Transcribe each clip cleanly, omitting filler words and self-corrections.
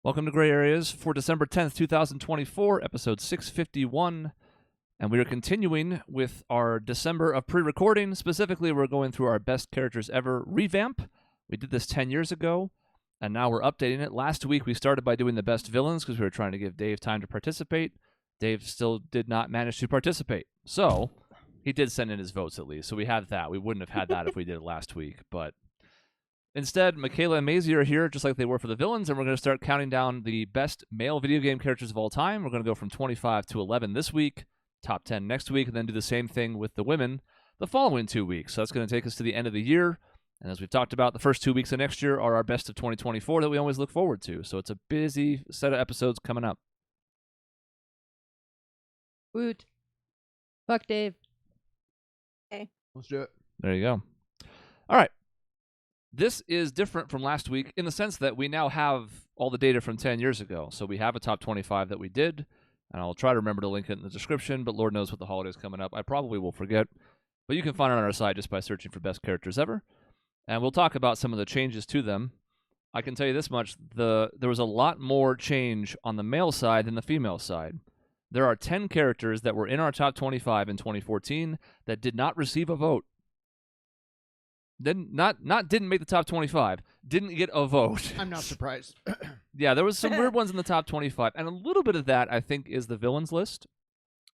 Welcome to Gray Areas for December 10th, 2024, episode 651. And we are continuing with our December of pre-recording. Specifically, we're going through our best characters ever revamp. We did this 10 years ago, and now we're updating it. Last week, we started by doing the best villains because we were trying to give Dave time to participate. Dave still did not manage to participate. So, he did send in his votes at least. So we have that. We wouldn't have had that if we did it last week, but... Instead, Michaela and Maisie are here just like they were for the villains, and we're going to start counting down the best male video game characters of all time. We're going to go from 25 to 11 this week, top 10 next week, and then do the same thing with the women the following 2 weeks. So that's going to take us to the end of the year. And as we've talked about, the first 2 weeks of next year are our best of 2024 that we always look forward to. So it's a busy set of episodes coming up. Woot. Fuck Dave. Okay. Let's do it. There you go. All right. This is different from last week in the sense that we now have all the data from 10 years ago. So we have a top 25 that we did, and I'll try to remember to link it in the description, but Lord knows with the holidays coming up, I probably will forget. But you can find it on our site just by searching for best characters ever. And we'll talk about some of the changes to them. I can tell you this much, there was a lot more change on the male side than the female side. There are 10 characters that were in our top 25 in 2014 that did not receive a vote. Didn't make the top 25. Didn't get a vote. I'm not surprised. Yeah, there was some weird ones in the top 25, and a little bit of that I think is the villains list.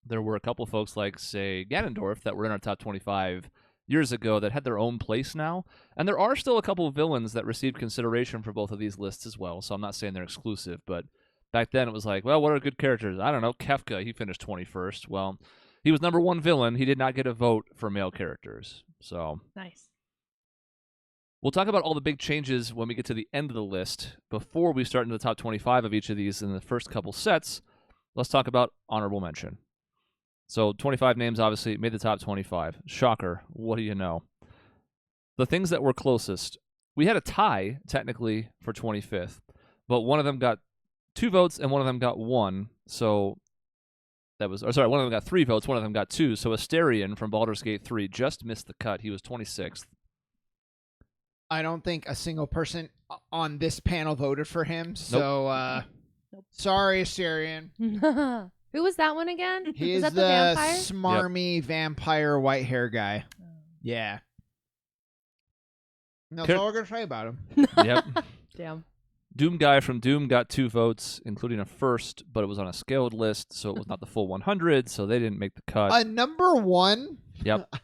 There were a couple folks like, say, Ganondorf that were in our top 25 years ago that had their own place now, and there are still a couple of villains that received consideration for both of these lists as well. So I'm not saying they're exclusive, but back then it was like, well, what are good characters? I don't know. Kefka, he finished 21st. Well, he was number one villain. He did not get a vote for male characters. So Nice. we'll talk about all the big changes when we get to the end of the list. Before we start into the top 25 of each of these in the first couple sets, let's talk about honorable mention. So 25 names obviously made the top 25. Shocker. What do you know? The things that were closest. We had a tie, technically, for 25th, but one of them got 2 votes and one of them got 1. So one of them got 3 votes, one of them got 2. So Asterion from Baldur's Gate 3 just missed the cut. He was 26th. I don't think a single person on this panel voted for him. So, Nope. Sorry, Asterion. Who was that one again? He was is that the vampire? smarmy vampire white hair guy. Yeah. And that's all we're going to say about him. Yep. Damn. Doom Guy from Doom got 2 votes, including a first, but it was on a scaled list, so it was not the full 100, so they didn't make the cut. A number 1? Yep. I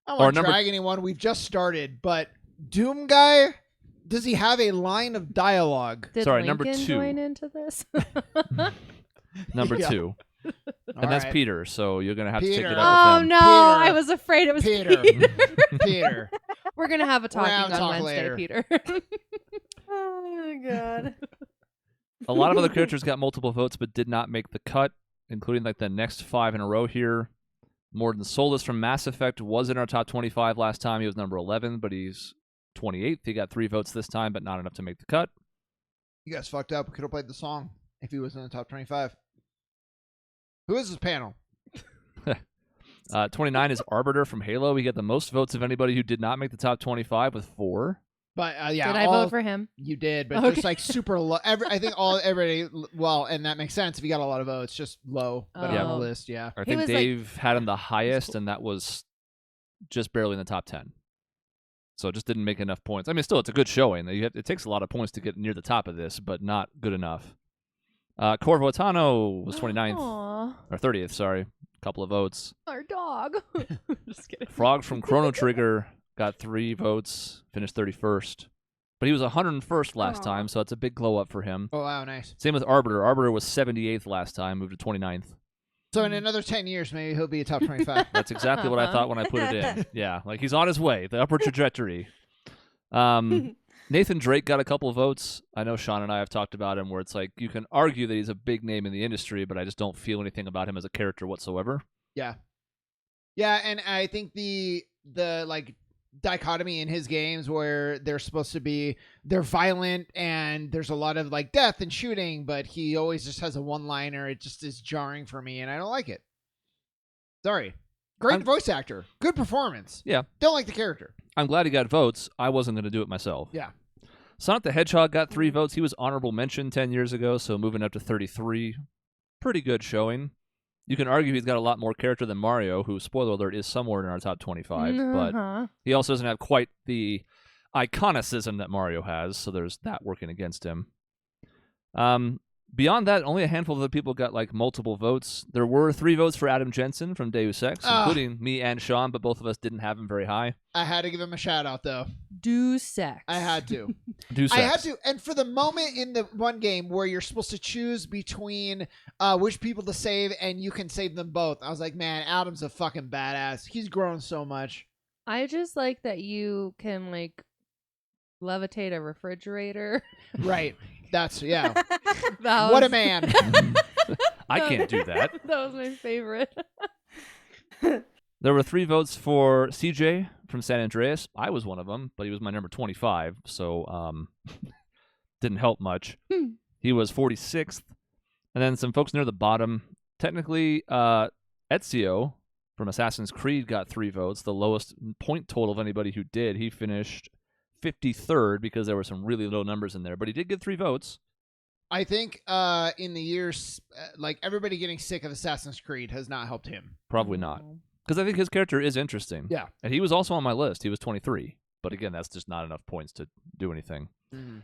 don't want to drag anyone. We've just started, but Doom Guy, does he have a line of dialogue? Did Sorry, Lincoln number 2. join into this? Number Yeah. 2. And All that's right. Peter, so you're going to have to take Peter. it Oh up with him. no! Peter. I was afraid it was Peter. Peter. Peter. We're gonna have a talking have a on talk Wednesday, later. Peter. Oh god. A lot of other characters got multiple votes but did not make the cut, including like the next 5 in a row here. Morden Solus from Mass Effect was in our top 25 last time. He was number 11, but he's 28th. He got 3 votes this time, but not enough to make the cut. You guys fucked up. We could have played the song if he was in the top 25. Who is this panel? 29 is Arbiter from Halo. He got the most votes of anybody who did not make the top 25 with 4. But yeah, Did I vote for him? You did, but Okay. just like super low. I think everybody. Well, and that makes sense if you got a lot of votes. Just low, but on the Oh. list, yeah. I He think was, like- Dave had him the highest, and that was just barely in the top 10. So it just didn't make enough points. I mean, still, it's a good showing. It takes a lot of points to get near the top of this, but not good enough. Corvo Atano was 29th, Aw, or 30th, sorry. A couple of votes. our dog. Just kidding. Frog from Chrono Trigger got 3 votes, finished 31st. But he was 101st last Aw. time, so it's a big glow up for him. Oh wow, nice. Same with Arbiter. Arbiter was 78th last time, moved to 29th. So in another 10 years, maybe he'll be a top 25. That's exactly what I thought when I put it in. Yeah, like he's on his way, the upward trajectory. Nathan Drake got a couple of votes. I know Sean and I have talked about him where it's like you can argue that he's a big name in the industry, but I just don't feel anything about him as a character whatsoever. Yeah, and I think the like dichotomy in his games where they're violent and there's a lot of like death and shooting, but he always just has a one-liner. It just is jarring for me, and I don't like it. Sorry. Great voice actor. Good performance. Yeah. Don't like the character. I'm glad he got votes. I wasn't going to do it myself. Yeah. Sonic the Hedgehog got 3 votes. He was honorable mention 10 years ago, so moving up to 33. Pretty good showing. You can argue he's got a lot more character than Mario, who, spoiler alert, is somewhere in our top 25. But he also doesn't have quite the iconicism that Mario has, so there's that working against him. Beyond that, only a handful of the people got like multiple votes. There were 3 votes for Adam Jensen from Deus Ex, including me and Sean, but both of us didn't have him very high. I had to give him a shout out though. Do sex. I had to. Deus Ex. I had to. And for the moment in the one game where you're supposed to choose between which people to save and you can save them both, I was like, man, Adam's a fucking badass. He's grown so much. I just like that you can like levitate a refrigerator. Right. That's, yeah. That What was- a man. I can't do that. That was my favorite. There were 3 votes for CJ from San Andreas. I was one of them, but he was my number 25, so didn't help much. He was 46th. And then some folks near the bottom. Technically, Ezio from Assassin's Creed got 3 votes, the lowest point total of anybody who did. He finished 53rd because there were some really low numbers in there, but he did get 3 votes. I think in the years, like everybody getting sick of Assassin's Creed has not helped him. Probably not. Because I think his character is interesting. Yeah. And he was also on my list. He was 23. But again, that's just not enough points to do anything. Mm-hmm.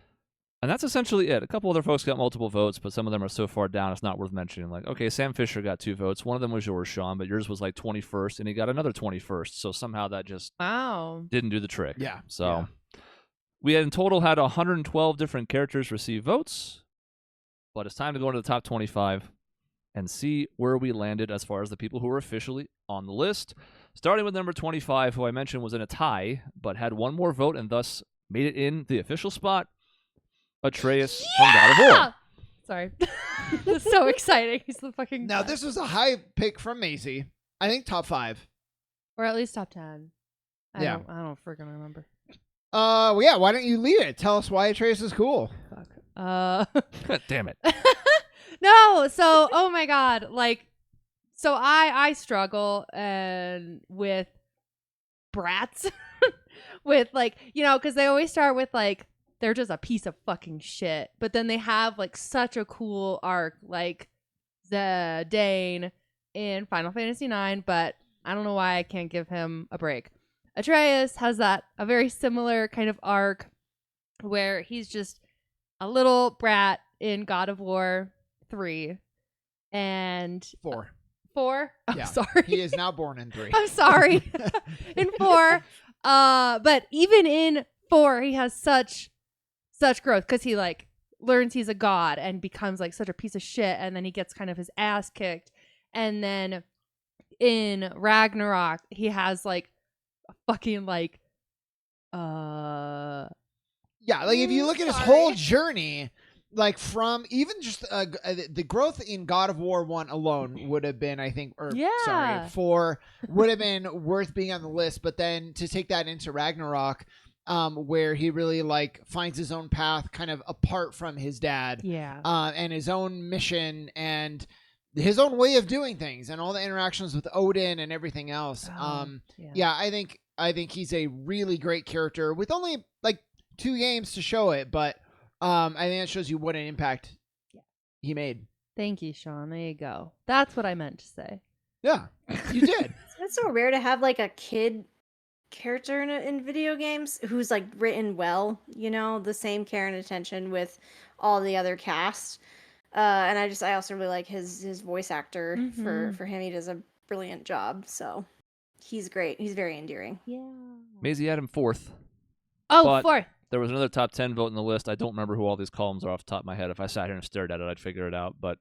And that's essentially it. A couple other folks got multiple votes, but some of them are so far down it's not worth mentioning. Like, okay, Sam Fisher got 2 votes. One of them was yours, Sean, but yours was like 21st, and he got another 21st. So somehow that just Wow. didn't do the trick. Yeah. So Yeah. we had in total had 112 different characters receive votes, but it's time to go into the top 25 and see where we landed as far as the people who were officially on the list. Starting with number 25, who I mentioned was in a tie, but had 1 more vote and thus made it in the official spot. Atreus from God of War. Sorry. It's so exciting. He's the fucking Now, best. this was a high pick from Maisie. I think top 5. Or at least top 10. I Yeah. don't freaking remember. Well, yeah, why don't you lead it? Tell us why Atreus is cool. Fuck. God damn it. No, so oh my god, like so I struggle and with brats with like, you know, cuz they always start with like they're just a piece of fucking shit, but then they have like such a cool arc like Zidane in Final Fantasy 9, but I don't know why I can't give him a break. Atreus has a very similar kind of arc where he's just a little brat in God of War 3 and 4. 4. I'm Yeah. sorry. He is now born in 3. I'm sorry. In 4. But even in 4, he has such growth because he like learns he's a god and becomes like such a piece of shit, and then he gets kind of his ass kicked. And then in Ragnarok, he has like a fucking like Yeah, like if you look at his whole journey, like from even just the growth in God of War 1 alone would have been, I think, Yeah. 4 would have been worth being on the list. But then to take that into Ragnarok, where he really like finds his own path kind of apart from his dad, yeah. and his own mission and his own way of doing things and all the interactions with Odin and everything else. Yeah, I think he's a really great character with only like 2 games to show it, but I think that shows you what an impact he made. Thank you, Sean. There you go. That's what I meant to say. Yeah, you did. It's so rare to have like a kid character in video games who's like written well, you know, the same care and attention with all the other cast. And I also really like his voice actor for him. He does a brilliant job. So he's great. He's very endearing. Yeah. Maisie had him 4th. Oh, But- 4. There was another top 10 vote in the list. I don't remember who all these columns are off the top of my head. If I sat here and stared at it, I'd figure it out. But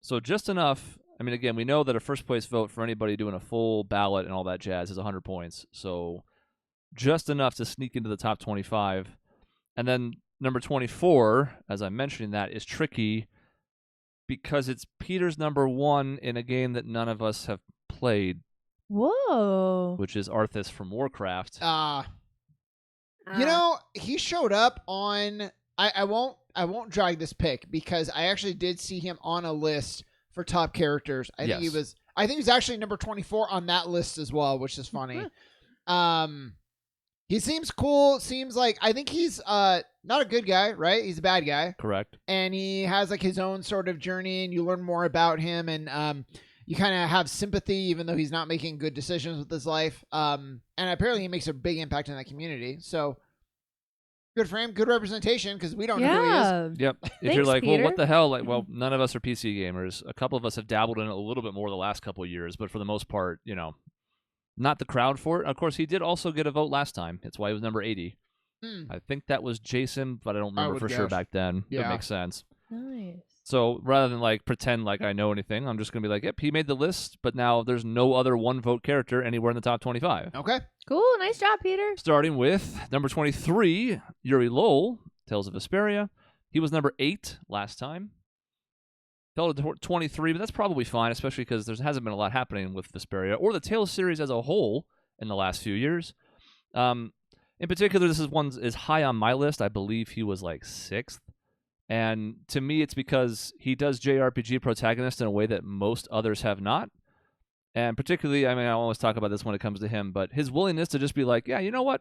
so just enough. I mean, again, we know that a first place vote for anybody doing a full ballot and all that jazz is 100 points. So just enough to sneak into the top 25. And then number 24, as I'm mentioning that, is tricky because it's Peter's number 1 in a game that none of us have played, Whoa. which is Arthas from Warcraft. You know, he showed up on. I won't drag this pick because I actually did see him on a list for top characters. I think he was actually number 24 on that list as well, which is funny. He seems cool. Seems like I think he's not a good guy, right? He's a bad guy, Correct. and he has like his own sort of journey, and you learn more about him, and you kind of have sympathy, even though he's not making good decisions with his life. And apparently, he makes a big impact in that community. So good for him. Good representation because we don't know who he is. Yeah. Yep. If you're Thanks, like, well, Peter. what the hell? Like, well, none of us are PC gamers. A couple of us have dabbled in it a little bit more the last couple of years, but for the most part, not the crowd for it. Of course, he did also get a vote last time. That's why he was number 80. I think that was Jason, but I don't remember would for sure guess. back then. Yeah. That makes sense. Nice. So rather than like pretend like I know anything, I'm just gonna be like, yep, he made the list, but now there's no other one vote character anywhere in the top 25. Okay. Cool. Nice job, Peter. Starting with number 23, Yuri Lowell, Tales of Vesperia. He was number 8 last time. Fell to 23, but that's probably fine, especially because there hasn't been a lot happening with Vesperia or the Tales series as a whole in the last few years. In particular, this is high on my list. I believe he was like 6th. And to me, it's because he does JRPG protagonist in a way that most others have not. And particularly, I always talk about this when it comes to him, but his willingness to just be like, yeah, you know what?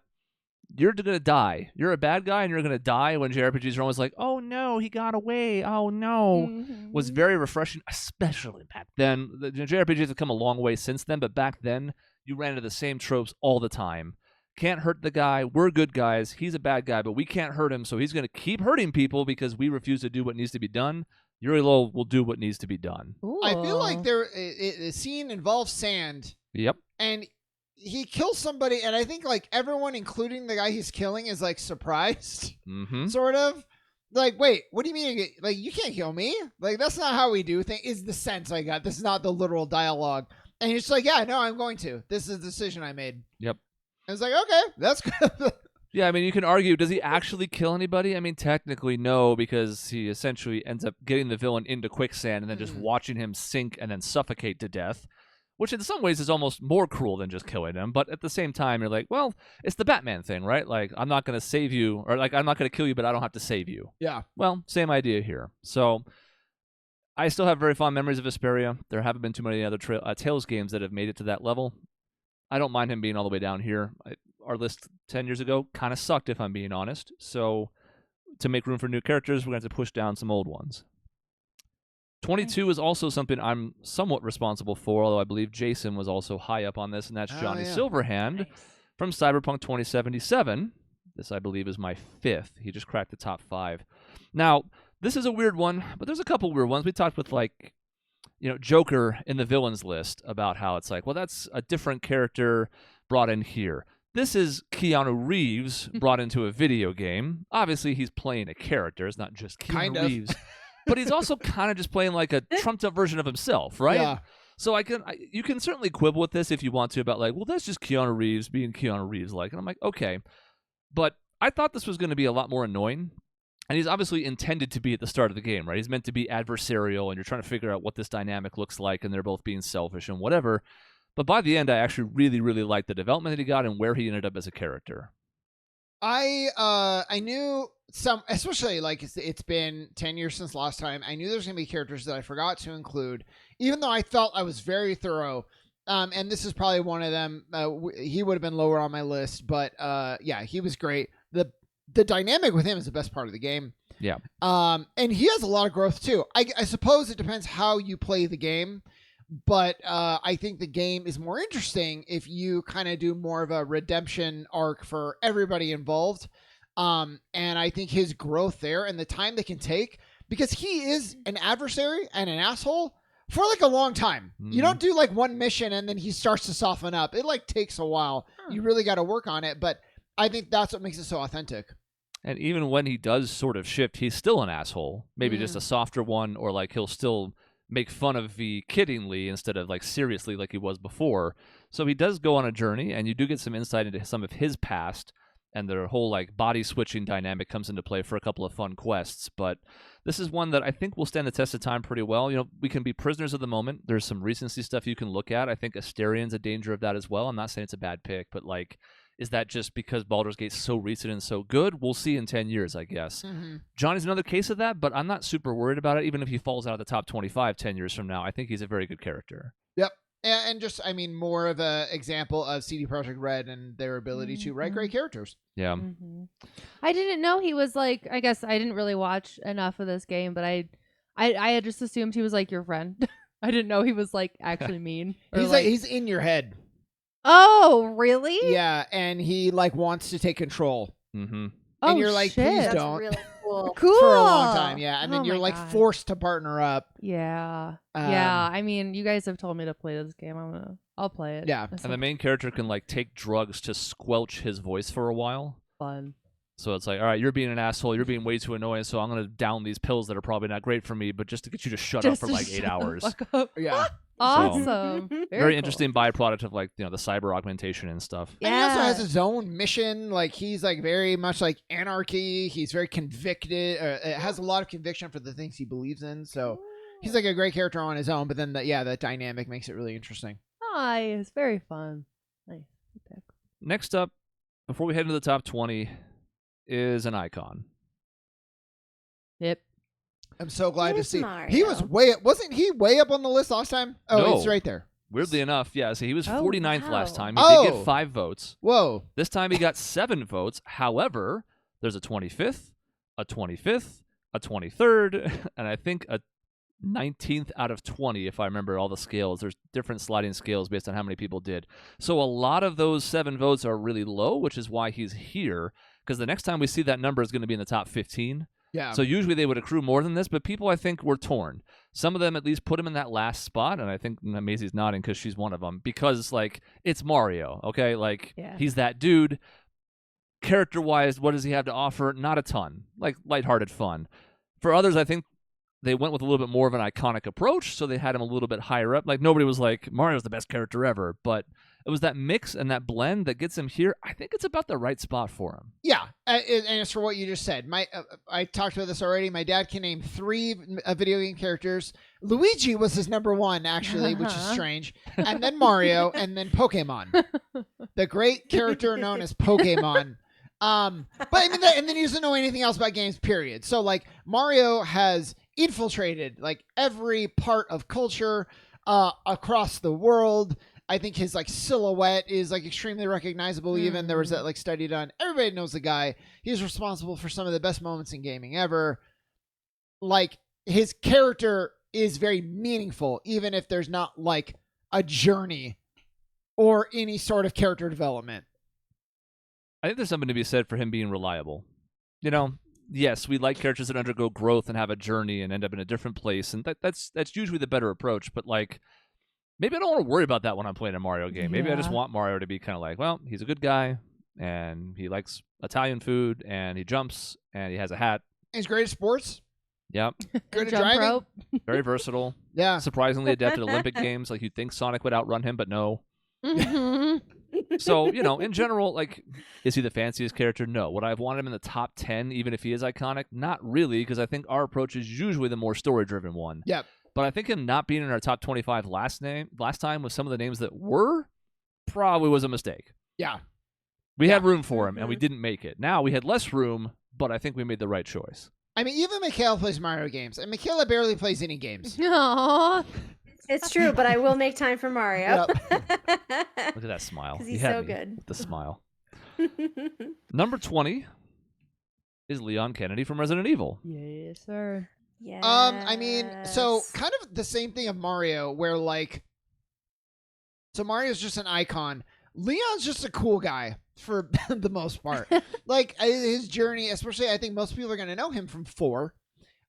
You're going to die. You're a bad guy and you're going to die, when JRPGs are always like, oh no, he got away. Oh no. Was very refreshing, especially back then. The JRPGs have come a long way since then, but back then, you ran into the same tropes all the time. Can't hurt the guy. We're good guys. He's a bad guy, but we can't hurt him, so he's going to keep hurting people because we refuse to do what needs to be done. Yuri Lowell will do what needs to be done. Ooh. I feel like the scene involves sand, Yep. and he kills somebody, and I think like everyone, including the guy he's killing, is like surprised, Mm-hmm. sort of. Like, wait, what do you mean? Like, you can't kill me? Like, that's not how we do things. Is the sense I got. This is not the literal dialogue. And he's like, yeah, no, I'm going to. This is the decision I made. Yep. I was like, okay, that's good. Yeah, you can argue, does he actually kill anybody? Technically, no, because he essentially ends up getting the villain into quicksand and then just watching him sink and then suffocate to death, which in some ways is almost more cruel than just killing him. But at the same time, you're like, well, it's the Batman thing, right? Like, I'm not going to save you, or like, I'm not going to kill you, but I don't have to save you. Yeah. Well, same idea here. So I still have very fond memories of Vesperia. There haven't been too many other Tales games that have made it to that level. I don't mind him being all the way down here. Our list 10 years ago kind of sucked, if I'm being honest. So to make room for new characters, we're going to have to push down some old ones. 22 is also something I'm somewhat responsible for, although I believe Jason was also high up on this, and that's Johnny Silverhand from Cyberpunk 2077. This, I believe, is my 5th. He just cracked the top 5. Now, this is a weird one, but there's a couple weird ones. We talked with, like, Joker in the villains list about how it's like, well, that's a different character brought in here. This is Keanu Reeves brought into a video game. Obviously, he's playing a character. It's not just Keanu Reeves. But he's also kind of just playing like a trumped-up version of himself, right? Yeah. So you can certainly quibble with this if you want to about like, well, that's just Keanu Reeves being Keanu Reeves-like. And I'm like, okay. But I thought this was going to be a lot more annoying. And he's obviously intended to be at the start of the game, right? He's meant to be adversarial, and you're trying to figure out what this dynamic looks like, and they're both being selfish and whatever. But by the end, I actually really, really liked the development that he got and where he ended up as a character. I knew some, especially like it's been 10 years since last time. I knew there's going to be characters that I forgot to include, even though I felt I was very thorough. And this is probably one of them. He would have been lower on my list, but yeah, he was great. The dynamic with him is the best part of the game. Yeah. And he has a lot of growth too. I suppose it depends how you play the game, but I think the game is more interesting if you kind of do more of a redemption arc for everybody involved. And I think his growth there and the time they can take, because he is an adversary and an asshole for like a long time. You don't do like one mission and then he starts to soften up. It like takes a while. You really got to work on it, but I think that's what makes it so authentic. And even when he does sort of shift, he's still an asshole. Maybe just a softer one, or like he'll still make fun of V kiddingly instead of like seriously like he was before. So he does go on a journey, and you do get some insight into some of his past, and their whole like body switching dynamic comes into play for a couple of fun quests. But this is one that I think will stand the test of time pretty well. We can be prisoners of the moment. There's some recency stuff you can look at. I think Asterian's a danger of that as well. I'm not saying it's a bad pick, but like, is that just because Baldur's Gate's so recent and so good? We'll see in 10 years, I guess. Johnny's another case of that, but I'm not super worried about it. Even if he falls out of the top 25 10 years from now, I think he's a very good character. Yep. And just, I mean, more of a example of CD Projekt Red and their ability to write great characters. Yeah. I didn't know he was like. I guess I didn't really watch enough of this game, but I had just assumed he was like your friend. I didn't know he was like actually mean. Or, He's in your head. Oh, really? Yeah, and he like wants to take control. Mm-hmm. Oh, And you're like, shit. please That's don't. really cool. Cool. For a long time, yeah. And then Oh you're my like God. forced to partner up. Yeah. Um, Yeah. I mean, you guys have told me to play this game. I'll play it. Yeah. That's And the main character can like take drugs to squelch his voice for a while. fun. So it's like, all right, you're being an asshole. You're being way too annoying. So I'm gonna down these pills that are probably not great for me, but just to get you to shut up Just for to like 8 shut the hours. fuck up. Yeah. Awesome. Very cool. interesting byproduct of like the cyber augmentation and stuff. And he also has Yeah. his own mission. Like he's like very much like anarchy. He's very convicted. Has a lot of conviction for the things he believes in. So he's like a great character on his own. But then that dynamic makes it really interesting. Nice. Very fun. Nice. Okay. Next up, before we head into the top 20, is an icon. Yep. I'm so glad to Where's see. Mario? He wasn't he way up on the list last time? Oh, No. he's right there. Weirdly enough, yeah. So he was Oh, 49th last wow. time. He did Oh. get 5 votes. Whoa. This time he got 7 votes. However, there's a 25th, a 25th, a 23rd, and I think a 19th out of 20, if I remember all the scales. There's different sliding scales based on how many people did. So a lot of those 7 votes are really low, which is why he's here, because the next time we see that number is going to be in the top 15. Yeah. So usually they would accrue more than this, but people I think were torn. Some of them at least put him in that last spot, and I think Maisie's nodding because she's one of them, because like it's Mario, okay? Like Yeah. he's that dude. Character-wise, what does he have to offer? Not a ton. Like lighthearted fun. For others, I think they went with a little bit more of an iconic approach, so they had him a little bit higher up. Like nobody was like, Mario's the best character ever, but it was that mix and that blend that gets him here. I think it's about the right spot for him. Yeah, and it's for what you just said. I talked about this already. My dad can name 3 video game characters. Luigi was his number 1, actually, which is strange. And then Mario, and then Pokemon. The great character known as Pokemon. But I mean, and then he doesn't know anything else about games, period. So, like, Mario has infiltrated, like, every part of culture across the world. I think his like silhouette is like extremely recognizable. Even there was that like study done. Everybody knows the guy. He's responsible for some of the best moments in gaming ever. Like his character is very meaningful, even if there's not like a journey or any sort of character development. I think there's something to be said for him being reliable. You know, yes, we like characters that undergo growth and have a journey and end up in a different place, and that's usually the better approach. But like, maybe I don't want to worry about that when I'm playing a Mario game. Maybe I just Yeah. want Mario to be kind of like, well, he's a good guy, and he likes Italian food, and he jumps, and he has a hat. He's great at sports. Yep, Good at Jump driving. rope. very versatile. Yeah. Surprisingly adept at Olympic games. Like you'd think Sonic would outrun him, but no. Mhm. So, you know, in general, like, is he the fanciest character? No. Would I have wanted him in the top 10, even if he is iconic? Not really, because I think our approach is usually the more story-driven one. Yep. But I think him not being in our top 25 last time with some of the names that were probably was a mistake. Yeah. We had room for him, and we didn't make it. Now we had less room, but I think we made the right choice. I mean, even Michaela plays Mario games, and Michaela barely plays any games. Aw. It's true, but I will make time for Mario. Look at that smile. 'Cause You he's had so me good. with the smile. Number 20 is Leon Kennedy from Resident Evil. Yes, sir. Yeah. I mean, so kind of the same thing of Mario, where like, so Mario's just an icon. Leon's just a cool guy for the most part. Like his journey, especially, I think most people are going to know him from 4.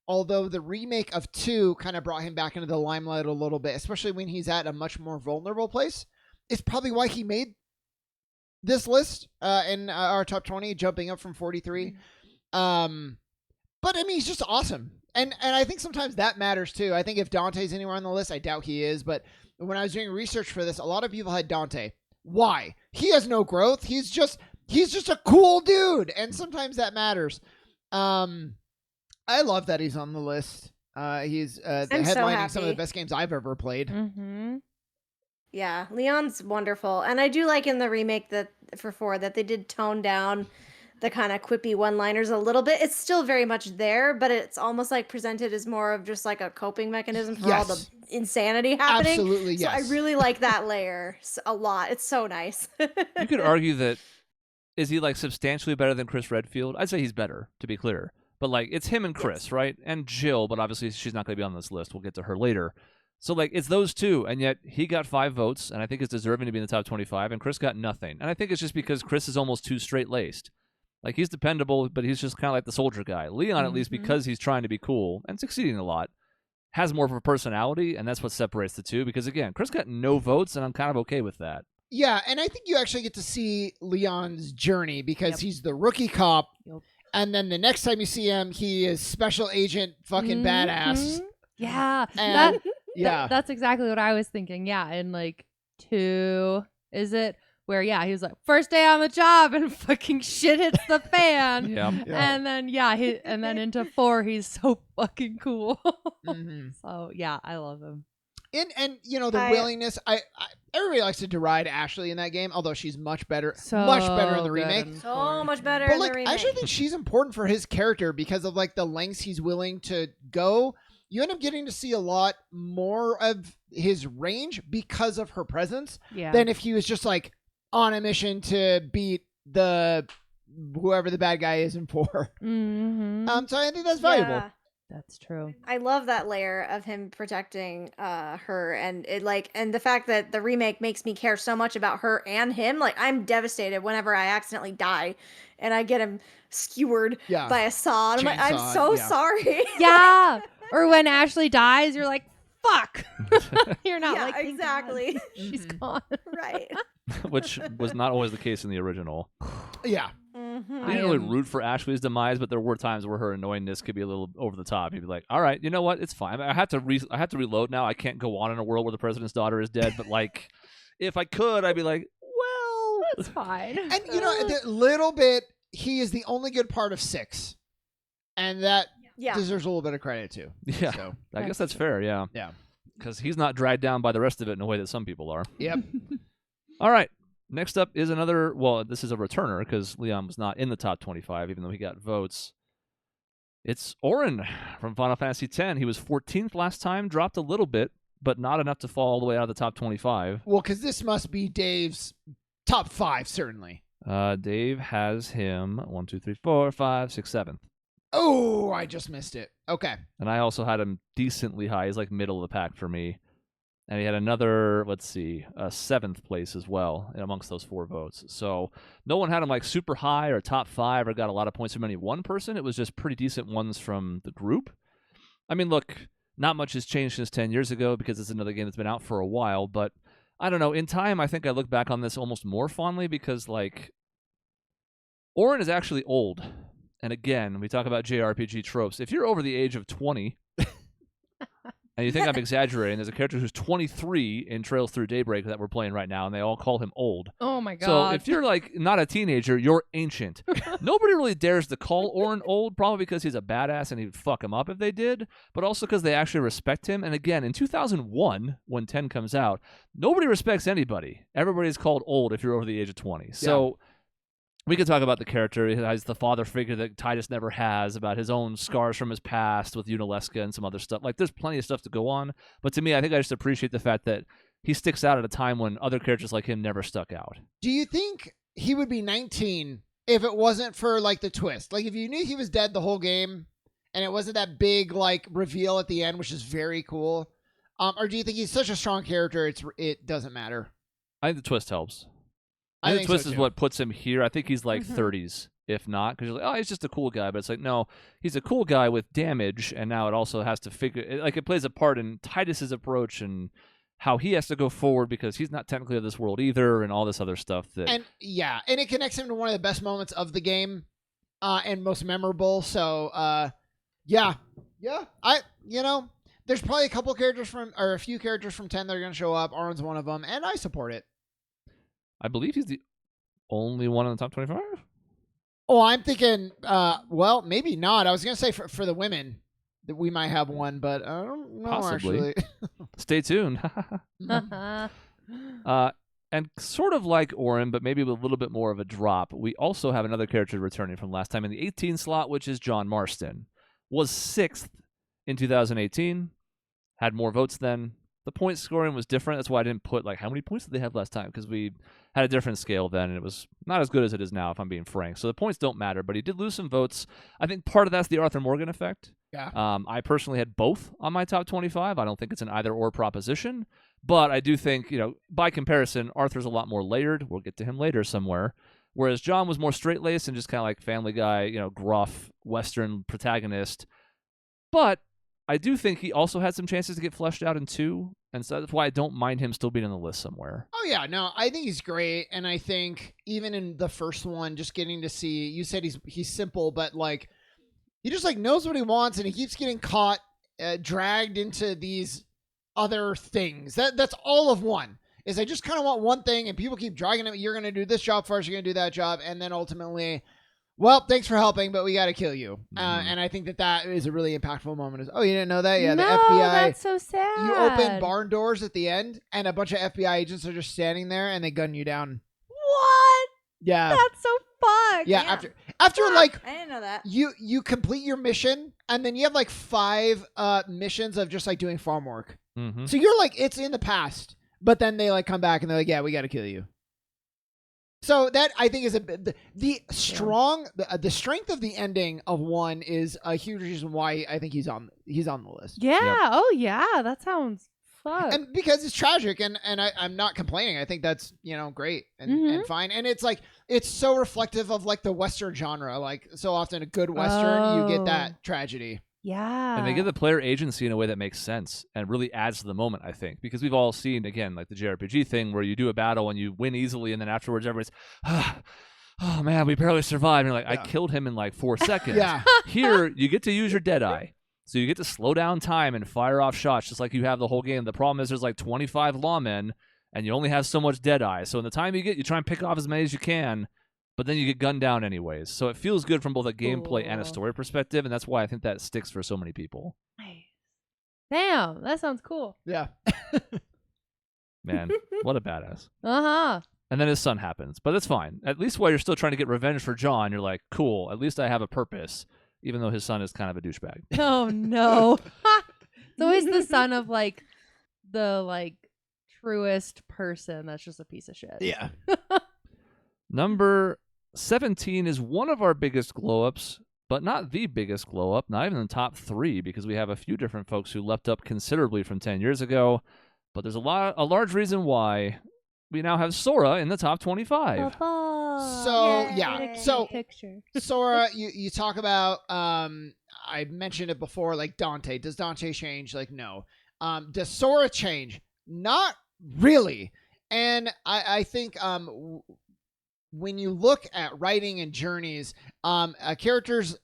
Although the remake of 2 kind of brought him back into the limelight a little bit, especially when he's at a much more vulnerable place. It's probably why he made this list in our top 20, jumping up from 43. But I mean, he's just awesome. And I think sometimes that matters too. I think if Dante's anywhere on the list, I doubt he is. But when I was doing research for this, a lot of people had Dante. Why? He has no growth. He's just a cool dude. And sometimes that matters. I love that he's on the list. He's I'm so headlining some of the happy. best games I've ever played. Mm-hmm. Yeah, Leon's wonderful, and I do like in the remake that for 4 that they did tone down the kind of quippy one-liners a little bit. It's still very much there, but it's almost like presented as more of just like a coping mechanism for all the insanity happening. Absolutely, So I really like that layer a lot. It's so nice. You could argue that, is he like substantially better than Chris Redfield? I'd say he's better, to be clear. But like, it's him and Chris, Yes. right? And Jill, but obviously she's not going to be on this list. We'll get to her later. So like, it's those two, and yet he got 5 votes, and I think is deserving to be in the top 25, and Chris got nothing. And I think it's just because Chris is almost too straight-laced. Like, he's dependable, but he's just kind of like the soldier guy. Leon, at least because he's trying to be cool and succeeding a lot, has more of a personality, and that's what separates the two. Because again, Chris got no votes, and I'm kind of okay with that. Yeah, and I think you actually get to see Leon's journey because he's the rookie cop, and then the next time you see him, he is special agent fucking badass. Yeah. And That's exactly what I was thinking. Yeah. And like 2, is it? Where, he was like, first day on the job and fucking shit hits the fan. Yeah. And then, and then into 4, he's so fucking cool. So, yeah, I love him. And you know, the willingness, everybody likes to deride Ashley in that game, although she's much better in the remake. So much better But in like, the remake. I actually think she's important for his character because of like the lengths he's willing to go. You end up getting to see a lot more of his range because of her presence than if he was just like on a mission to beat whoever the bad guy is in 4. So I think that's valuable. Yeah. That's true. I love that layer of him protecting her, and it and the fact that the remake makes me care so much about her and him. Like, I'm devastated whenever I accidentally die and I get him skewered by a saw. I'm like, I'm so sorry. Yeah. Or when Ashley dies, you're like, fuck. You're not like, exactly. She's gone. Right. Which was not always the case in the original. Yeah. I didn't really root for Ashley's demise, but there were times where her annoyingness could be a little over the top. You'd be like, "All right, you know what? It's fine. I had to reload now. I can't go on in a world where the president's daughter is dead." But like, if I could, I'd be like, "Well, That's fine." And you know, the little bit, he is the only good part of 6, and that deserves a little bit of credit too. Yeah, so I guess that's fair. Yeah, because he's not dragged down by the rest of it in a way that some people are. Yep. All right. Next up is another, well, this is a returner because Leon was not in the top 25, even though he got votes. It's Orin from Final Fantasy X. He was 14th last time, dropped a little bit, but not enough to fall all the way out of the top 25. Well, because this must be Dave's top 5, certainly. Dave has him 1, 2, 3, 4, 5, 6, 7th. Oh, I just missed it. Okay. And I also had him decently high. He's like middle of the pack for me. And he had another, 7th place as well amongst those 4 votes. So no one had him like super high or top 5 or got a lot of points from any one person. It was just pretty decent ones from the group. I mean, look, not much has changed since 10 years ago because it's another game that's been out for a while. But I don't know. In time, I think I look back on this almost more fondly because, like, Orin is actually old. And again, we talk about JRPG tropes. If you're over the age of 20... and you think I'm exaggerating, there's a character who's 23 in Trails Through Daybreak that we're playing right now, and they all call him old. Oh my god. So if you're like not a teenager, you're ancient. Nobody really dares to call Orin old, probably because he's a badass and he'd fuck him up if they did, but also because they actually respect him. And again, in 2001, when 10 comes out, nobody respects anybody. Everybody's called old if you're over the age of 20. So we could talk about the character. He has the father figure that Titus never has, about his own scars from his past with Unalesca and some other stuff. Like, there's plenty of stuff to go on. But to me, I think I just appreciate the fact that he sticks out at a time when other characters like him never stuck out. Do you think he would be 19 if it wasn't for, like, the twist? Like, if you knew he was dead the whole game and it wasn't that big, like, reveal at the end, which is very cool? Or do you think he's such a strong character it doesn't matter? I think the twist helps. I think think the twist so is too. what puts him here. I think he's like 30s, if not, because you're like, oh, he's just a cool guy. But it's like, no, he's a cool guy with damage, and now it also has to it plays a part in Titus's approach and how he has to go forward because he's not technically of this world either, and all this other stuff. And it connects him to one of the best moments of the game, and most memorable. So, there's probably a few characters from 10 that are going to show up. Orin's one of them, and I support it. I believe he's the only one in the top 25. Oh, I'm thinking, maybe not. I was going to say for the women that we might have one, but I don't know. Possibly. Actually. Stay tuned. And sort of like Orin, but maybe with a little bit more of a drop, we also have another character returning from last time in the 18 slot, which is John Marston. Was 6th in 2018, had more votes then. The point scoring was different. That's why I didn't put, like, how many points did they have last time? Because we had a different scale then, and it was not as good as it is now, if I'm being frank. So the points don't matter, but he did lose some votes. I think part of that's the Arthur Morgan effect. Yeah. I personally had both on my top 25. I don't think it's an either-or proposition, but I do think, by comparison, Arthur's a lot more layered. We'll get to him later somewhere. Whereas John was more straight-laced and just kind of like Family Guy, gruff, Western protagonist. But I do think he also had some chances to get fleshed out in 2, and so that's why I don't mind him still being on the list somewhere. Oh, yeah. No, I think he's great, and I think even in the first one, just getting to see, you said he's simple, but, like, he just, like, knows what he wants, and he keeps getting caught, dragged into these other things. That's all of one. Is I just kind of want one thing, and people keep dragging him. You're going to do this job first. You're going to do that job, and then ultimately, well, thanks for helping, but we got to kill you. And I think that is a really impactful moment. Oh, you didn't know that? Yeah, no, the FBI. That's so sad. You open barn doors at the end, and a bunch of FBI agents are just standing there, and they gun you down. What? Yeah. That's so fucked. Yeah. After like I didn't know that. you complete your mission, and then you have like 5 missions of just like doing farm work. Mm-hmm. So you're like, it's in the past, but then they like come back and they're like, yeah, we got to kill you. So that I think is the strength of the ending of 1 is a huge reason why I think he's on the list. Yeah. Yep. Oh, yeah. That sounds fucked. And because it's tragic, and I'm not complaining. I think that's great and fine. And it's like it's so reflective of like the Western genre. Like so often a good Western, you get that tragedy. Yeah. And they give the player agency in a way that makes sense and really adds to the moment, I think. Because we've all seen, again, like the JRPG thing where you do a battle and you win easily, and then afterwards everybody's, oh man, we barely survived. And you're like, Yeah. I killed him in like 4 seconds. Yeah. Here, you get to use your Deadeye. So you get to slow down time and fire off shots just like you have the whole game. The problem is there's like 25 lawmen, and you only have so much Deadeye. So in the time you get, you try and pick off as many as you can, but then you get gunned down anyways. So it feels good from both a gameplay and a Cool. story perspective, and that's why I think that sticks for so many people. Nice. Damn, that sounds cool. Yeah. Man, what a badass. Uh-huh. And then his son happens, but it's fine. At least while you're still trying to get revenge for John, you're like, cool, at least I have a purpose, even though his son is kind of a douchebag. Oh, no. It's always the son of, like, the, like, truest person that's just a piece of shit. Yeah. Number 17 is one of our biggest glow-ups, but not the biggest glow-up, not even in the top 3, because we have a few different folks who leapt up considerably from 10 years ago. But there's a large reason why we now have Sora in the top 25. So, yeah. So, picture. Sora, you talk about, I mentioned it before, like Dante. Does Dante change? Like, no. Does Sora change? Not really. And I think when you look at writing and journeys, characters,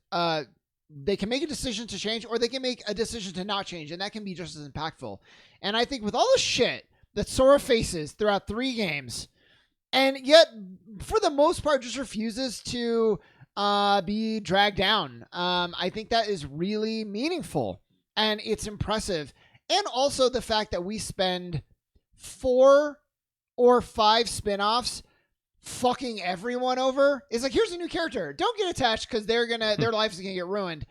they can make a decision to change, or they can make a decision to not change, and that can be just as impactful. And I think with all the shit that Sora faces throughout 3 games, and yet, for the most part, just refuses to be dragged down. I think that is really meaningful, and it's impressive. And also the fact that we spend 4 or 5 spin-offs fucking everyone over is like, here's a new character. Don't get attached because their life is gonna get ruined.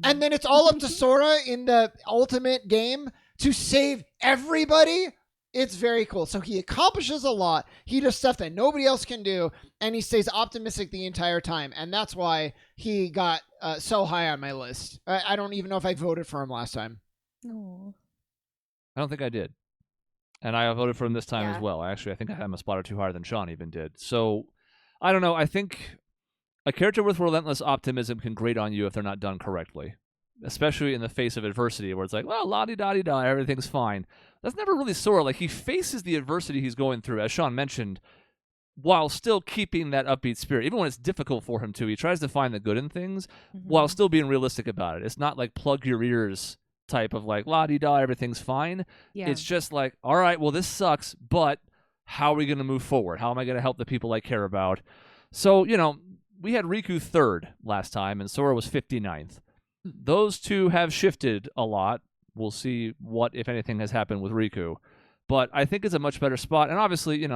And then it's all up to Sora in the ultimate game to save everybody. It's very cool. So he accomplishes a lot. He does stuff that nobody else can do, and he stays optimistic the entire time. And that's why he got so high on my list. I don't even know if I voted for him last time. Oh. I don't think I did. And I voted for him this time Yeah. as well. I think I had him a spot or 2 higher than Sean even did. So, I don't know. I think a character with relentless optimism can grate on you if they're not done correctly. Especially in the face of adversity, where it's like, well, la-di-da-di-da, everything's fine. That's never really Sora. Like, he faces the adversity he's going through, as Sean mentioned, while still keeping that upbeat spirit. Even when it's difficult for him to, he tries to find the good in things while still being realistic about it. It's not like plug your ears type of like, la-di-da, everything's fine. Yeah. It's just like, all right, well, this sucks, but how are we going to move forward? How am I going to help the people I care about? So, we had Riku 3rd last time, and Sora was 59th. Those two have shifted a lot. We'll see what, if anything, has happened with Riku. But I think it's a much better spot. And obviously,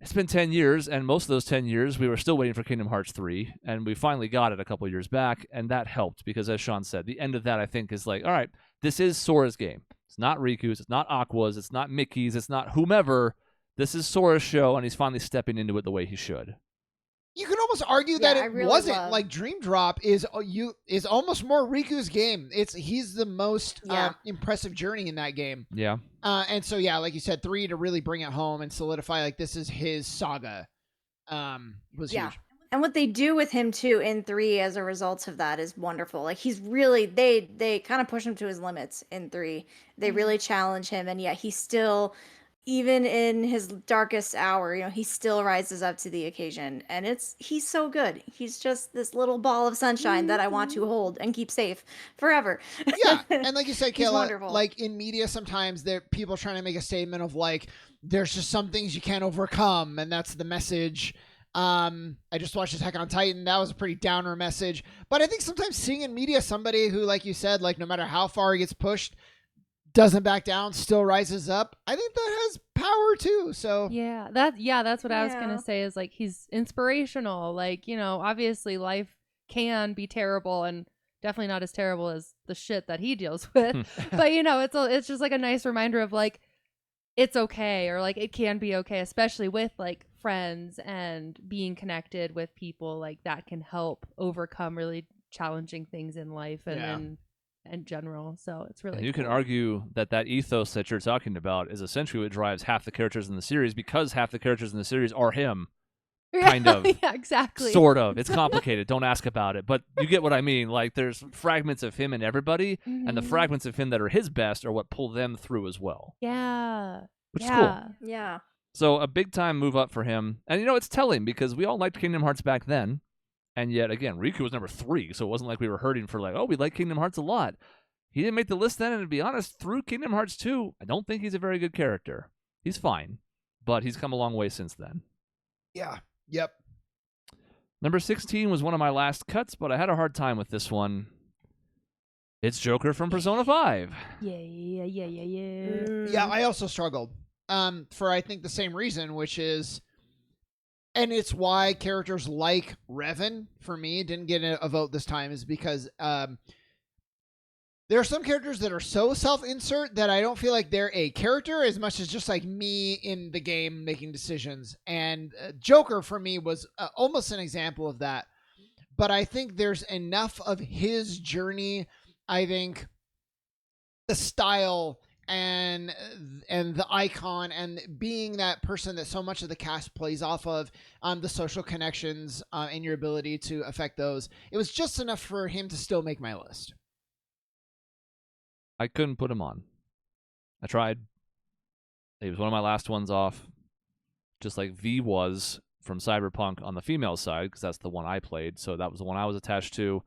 It's been 10 years, and most of those 10 years, we were still waiting for Kingdom Hearts 3, and we finally got it a couple years back, and that helped, because as Sean said, the end of that, I think, is like, all right, this is Sora's game. It's not Riku's, it's not Aqua's, it's not Mickey's, it's not whomever. This is Sora's show, and he's finally stepping into it the way he should. You can almost argue that I it really wasn't love- like Dream Drop is almost more Riku's game. He's the most impressive journey in that game. Yeah. And so like you said, 3 to really bring it home and solidify like this is his saga. Was huge. And what they do with him too in 3 as a result of that is wonderful. Like he's really they kind of push him to his limits in 3. They really challenge him, and yet he still, even in his darkest hour, he still rises up to the occasion. And he's so good. He's just this little ball of sunshine that I want to hold and keep safe forever. Yeah, and like you said, He's Kayla, wonderful. like in media, sometimes there people trying to make a statement of like, there's just some things you can't overcome, and that's the message. I just watched Attack on Titan. That was a pretty downer message. But I think sometimes seeing in media somebody who, like you said, like no matter how far he gets pushed, doesn't back down, still rises up. I think that has power too. So that's what I was Yeah. gonna say, is like he's inspirational. Like, obviously life can be terrible, and definitely not as terrible as the shit that he deals with. But it's just like a nice reminder of like it's okay, or like it can be okay, especially with like friends and being connected with people, like that can help overcome really challenging things in life and in general. So it's really And you can cool. argue that ethos that you're talking about is essentially what drives half the characters in the series, because half the characters in the series are him. Kind of. Yeah, exactly. Sort of. It's complicated. Don't ask about it. But you get what I mean. Like, there's fragments of him in everybody, and the Mhm. fragments of him that are his best are what pull them through as well. Yeah. Which is cool. Yeah. So a big time move up for him. And it's telling, because we all liked Kingdom Hearts back then. And yet, again, Riku was number 3, so it wasn't like we were hurting for like, oh, we like Kingdom Hearts a lot. He didn't make the list then, and to be honest, through Kingdom Hearts 2, I don't think he's a very good character. He's fine, but he's come a long way since then. yeah, yep. Number 16 was one of my last cuts, but I had a hard time with this one. It's Joker from Persona 5. Yeah. Yeah, I also struggled. For I think the same reason, which is, and it's why characters like Revan for me didn't get a vote this time, is because there are some characters that are so self-insert that I don't feel like they're a character as much as just like me in the game making decisions. And Joker for me was almost an example of that. But I think there's enough of his journey. I think the style and the icon and being that person that so much of the cast plays off of, the social connections and your ability to affect those, it was just enough for him to still make my list. I couldn't put him on. I tried. He was one of my last ones off, just like V was from Cyberpunk on the female side, because that's the one I played, so that was the one I was attached to.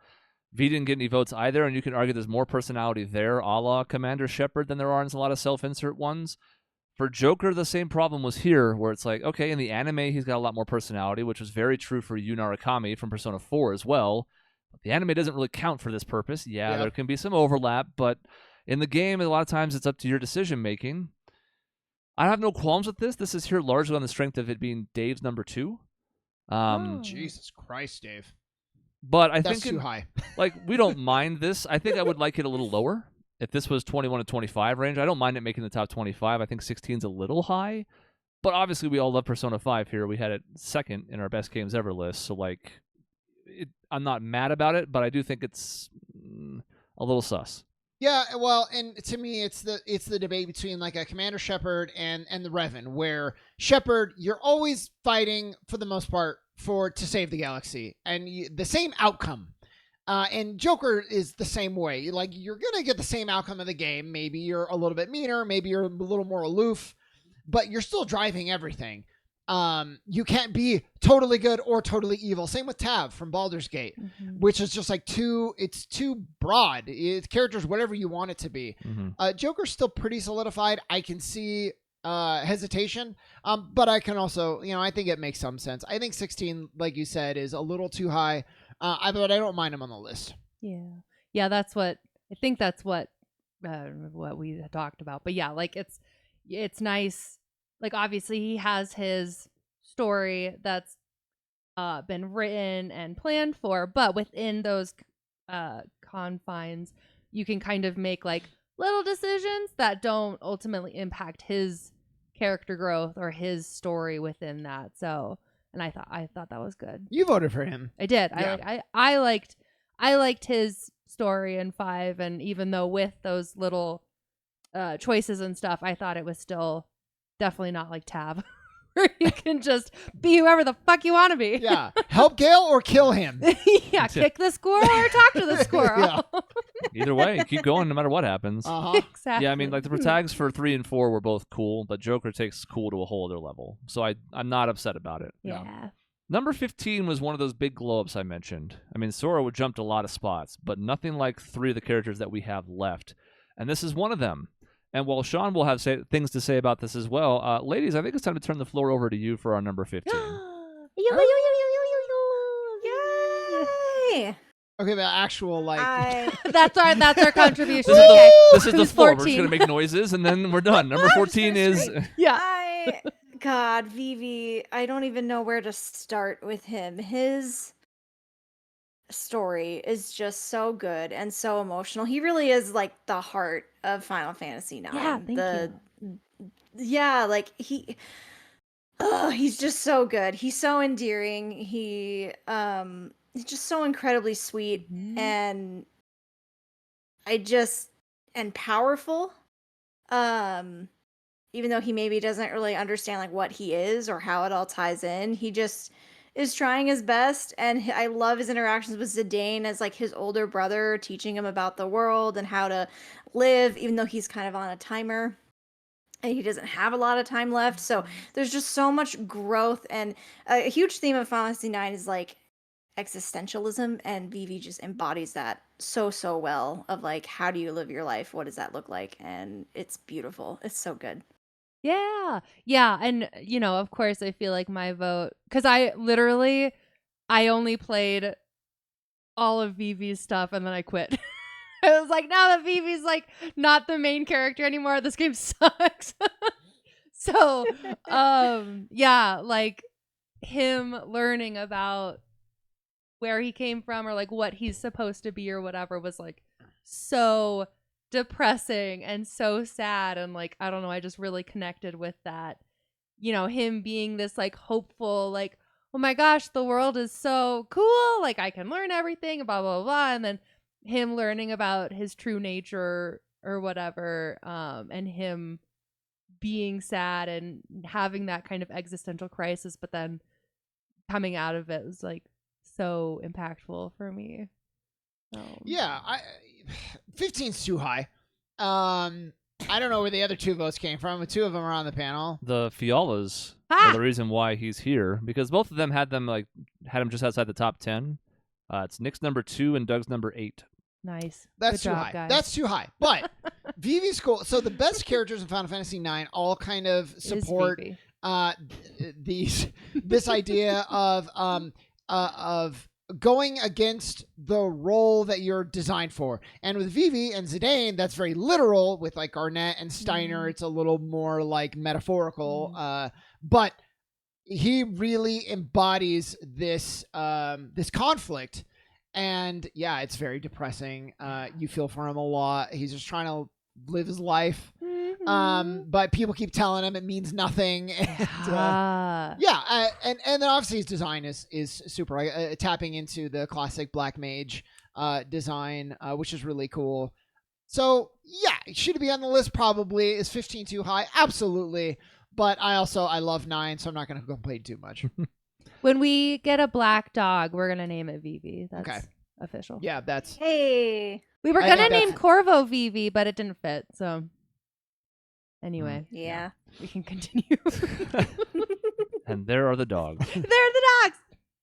V didn't get any votes either, and you can argue there's more personality there, a la Commander Shepard, than there are in a lot of self-insert ones. For Joker, the same problem was here, where it's like, okay, in the anime, he's got a lot more personality, which was very true for Yu Narukami from Persona 4 as well. But the anime doesn't really count for this purpose. Yeah, there can be some overlap, but in the game, a lot of times it's up to your decision-making. I have no qualms with this. This is here largely on the strength of it being Dave's number 2. Jesus Christ, Dave. But I That's think too high. like, we don't mind this. I think I would like it a little lower. If this was 21 to 25 range, I don't mind it making the top 25. I think 16 is a little high. But obviously, we all love Persona 5 here. We had it second in our best games ever list. So, like, I'm not mad about it, but I do think it's a little sus. Yeah, well, and to me, it's the debate between like a Commander Shepard and the Revan, where Shepard, you're always fighting for the most part to save the galaxy, and the same outcome. And Joker is the same way. Like, you're gonna get the same outcome of the game. Maybe you're a little bit meaner, maybe you're a little more aloof, but you're still driving everything. You can't be totally good or totally evil. Same with Tav from Baldur's Gate, which is just like it's too broad. It's characters whatever you want it to be. Joker's still pretty solidified. I can see hesitation, but I can also, I think it makes some sense. I think 16, like you said, is a little too high, but I don't mind him on the list. Yeah, that's what we had talked about. But yeah, like it's nice. Like, obviously he has his story that's been written and planned for, but within those confines, you can kind of make like little decisions that don't ultimately impact his character growth or his story within that. So, and I thought that was good. You voted for him. I did. Yeah. I liked his story in 5, and even though with those little choices and stuff, I thought it was still definitely not like Tab, where you can just be whoever the fuck you want to be. Yeah. Help Gale or kill him. Yeah, kick the squirrel or talk to the squirrel. Yeah. Either way, keep going no matter what happens. Uh-huh. Exactly. Yeah, I mean, like the protagonists for 3 and 4 were both cool, but Joker takes cool to a whole other level. So I'm not upset about it. Yeah. Number 15 was one of those big glow-ups I mentioned. I mean, Sora jumped a lot of spots, but nothing like 3 of the characters that we have left. And this is one of them. And while Sean will have things to say about this as well, ladies, I think it's time to turn the floor over to you for our number 15. Yay! Okay, the actual like That's our contribution. This is the Who's floor. 14? We're just going to make noises, and then we're done. Number 14 is... Yeah. God, Vivi, I don't even know where to start with him. His story is just so good and so emotional. He really is like the heart of Final Fantasy IX. Yeah, thank you. Yeah, like he's just so good. He's so endearing. He's just so incredibly sweet and powerful. Even though he maybe doesn't really understand like what he is or how it all ties in, he just is trying his best. And I love his interactions with Zidane as like his older brother, teaching him about the world and how to live, even though he's kind of on a timer and he doesn't have a lot of time left. So there's just so much growth, and a huge theme of Final Fantasy IX is like existentialism, and Vivi just embodies that so well, of like, how do you live your life? What does that look like? And it's beautiful. It's so good. Yeah. Yeah. And, of course, I feel like my vote, because I only played all of Vivi's stuff and then I quit. I was like, now that Vivi's like not the main character anymore, this game sucks. So, yeah, like him learning about where he came from or like what he's supposed to be or whatever was like so depressing and so sad, and like I don't know, I just really connected with that. Him being this like hopeful, like, oh my gosh, the world is so cool, like I can learn everything, blah blah blah, and then him learning about his true nature or whatever, and him being sad and having that kind of existential crisis, but then coming out of it was like so impactful for me. Yeah, 15's too high. I don't know where the other 2 votes came from, but 2 of them are on the panel. The Fiolas are the reason why he's here, because both of them had him just outside the top 10. It's Nick's number 2 and Doug's number 8. Nice. That's Good too job, high. guys. That's too high. But Vivi's cool. So the best characters in Final Fantasy IX all kind of support this idea of going against the role that you're designed for. And with Vivi and Zidane, that's very literal. With like Garnet and Steiner, it's a little more like metaphorical. But he really embodies this this conflict. And yeah, it's very depressing. You feel for him a lot. He's just trying to live his life. But people keep telling him it means nothing. And, and then obviously his design is super, tapping into the classic Black Mage design, which is really cool. So yeah, should it be on the list? Probably. Is 15 too high? Absolutely. But I love 9, so I'm not going to complain too much. When we get a black dog, we're gonna name it Vivi. That's Okay. official. Yeah, that's. Hey. We were I gonna think name that's- Corvo Vivi, but it didn't fit. So anyway, Yeah. we can continue. And there are the dogs. They're the dogs.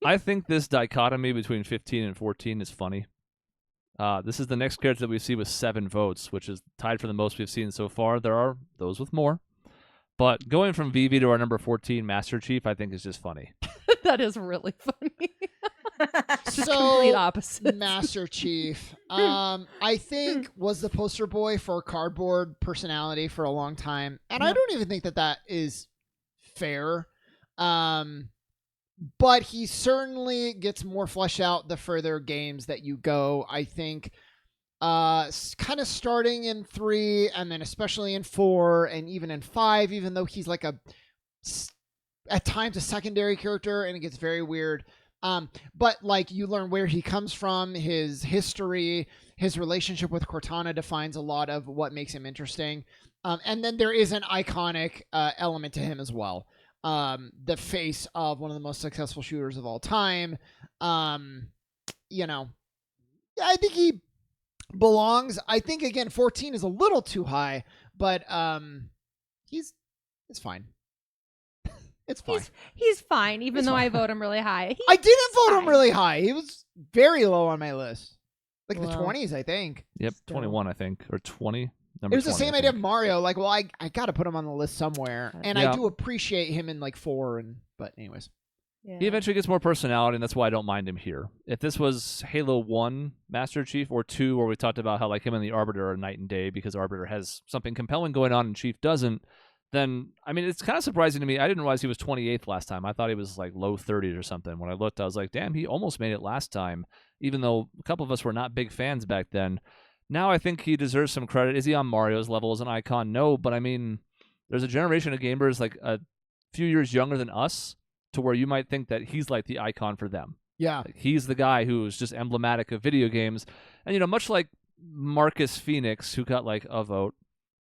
I think this dichotomy between 15 and 14 is funny. This is the next character that we see with 7 votes, which is tied for the most we've seen so far. There are those with more. But going from Vivi to our number 14, Master Chief, I think is just funny. That is really funny. Just So, complete opposite. Master Chief, I think was the poster boy for cardboard personality for a long time. And I don't even think that is fair. But he certainly gets more fleshed out the further games that you go. I think kind of starting in 3 and then especially in 4 and even in 5, even though he's like at times a secondary character and it gets very weird. But like you learn where he comes from, his history, his relationship with Cortana defines a lot of what makes him interesting. And then there is an iconic element to him as well. The face of one of the most successful shooters of all time. You know, I think he belongs. I think again, 14 is a little too high, but it's fine. It's fine. He's fine, even It's though fine. I vote him really high. I didn't vote him fine. really high. He was very low on my list. Like the Well, 20s, I think. Yep, Still. 21, I think, or 20. It was the 20, same I idea of think. Mario. Like, well, I got to put him on the list somewhere. And Yeah. I do appreciate him in like 4. But anyways. Yeah. He eventually gets more personality, and that's why I don't mind him here. If this was Halo 1 Master Chief or 2, where we talked about how like him and the Arbiter are night and day because Arbiter has something compelling going on and Chief doesn't, then, I mean, it's kind of surprising to me. I didn't realize he was 28th last time. I thought he was like low 30s or something. When I looked, I was like, damn, he almost made it last time, even though a couple of us were not big fans back then. Now I think he deserves some credit. Is he on Mario's level as an icon? No, but I mean, there's a generation of gamers like a few years younger than us to where you might think that he's like the icon for them. Yeah. Like, he's the guy who is just emblematic of video games. And, you know, much like Marcus Phoenix, who got like a vote,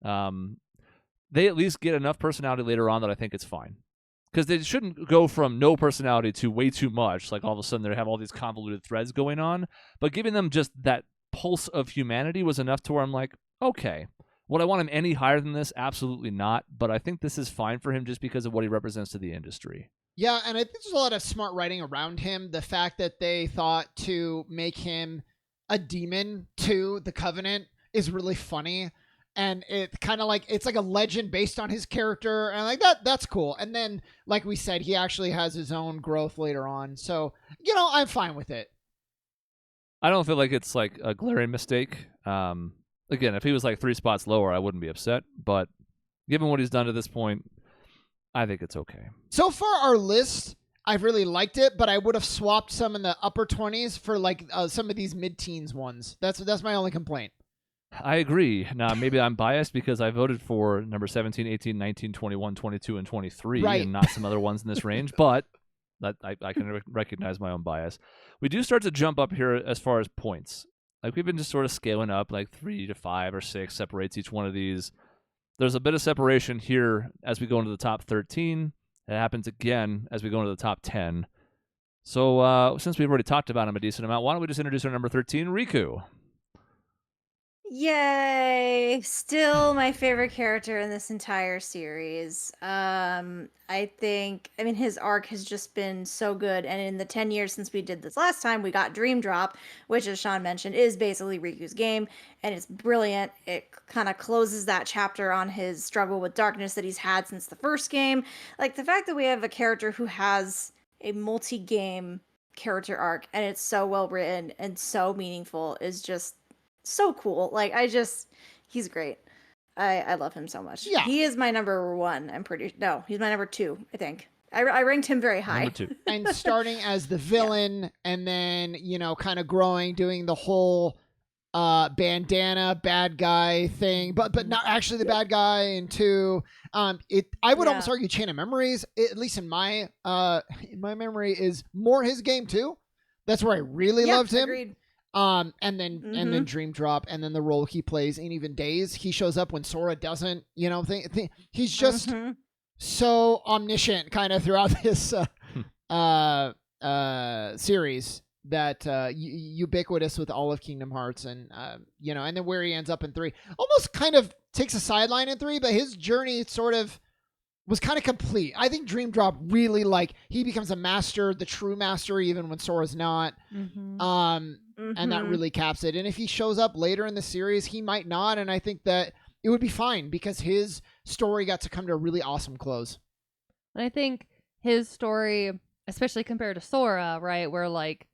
they at least get enough personality later on that I think it's fine. Because they shouldn't go from no personality to way too much. Like all of a sudden they have all these convoluted threads going on. But giving them just that pulse of humanity was enough to where I'm like, okay. Would I want him any higher than this? Absolutely not. But I think this is fine for him just because of what he represents to the industry. Yeah, and I think there's a lot of smart writing around him. The fact that they thought to make him a demon to the Covenant is really funny. And it kind of like, it's like a legend based on his character. And like that's cool. And then, like we said, he actually has his own growth later on. So, you know, I'm fine with it. I don't feel like it's like a glaring mistake. Again, if he was like 3 spots lower, I wouldn't be upset. But given what he's done to this point, I think it's okay. So far, our list, I've really liked it, but I would have swapped some in the upper 20s for like some of these mid-teens ones. That's my only complaint. I agree. Now, maybe I'm biased because I voted for number 17, 18, 19, 21, 22, and 23, Right. and not some other ones in this range, but that I can recognize my own bias. We do start to jump up here as far as points. Like, we've been just sort of scaling up, like 3 to 5 or 6 separates each one of these. There's a bit of separation here as we go into the top 13. It happens again as we go into the top 10. So since we've already talked about him a decent amount, why don't we just introduce our number 13, Riku? Yay! Still my favorite character in this entire series. I mean, his arc has just been so good. And in the 10 years since we did this last time, we got Dream Drop, which, as Sean mentioned, is basically Riku's game. And it's brilliant. It kind of closes that chapter on his struggle with darkness that he's had since the first game. Like, the fact that we have a character who has a multi-game character arc and it's so well written and so meaningful is just so cool. Like, he's great. I love him so much. Yeah. He is my number 1. He's my number 2, I think. I ranked him very high. Number 2. And starting as the villain and then, you know, kind of growing, doing the whole bandana bad guy thing, but not actually the bad guy. And 2, I would almost argue Chain of Memories, at least in my memory, is more his game too. That's where I really loved him. Agreed. And then Dream Drop, and then the role he plays in Even Days. He shows up when Sora doesn't, you know, he's just so omniscient kind of throughout this series that ubiquitous with all of Kingdom Hearts, and you know, and then where he ends up in 3 almost kind of takes a sideline in 3, but his journey sort of was kind of complete. I think Dream Drop really, like, he becomes a master, the true master, even when Sora's not. And that really caps it. And if he shows up later in the series, he might not. And I think that it would be fine because his story got to come to a really awesome close. And I think his story, especially compared to Sora, right, where like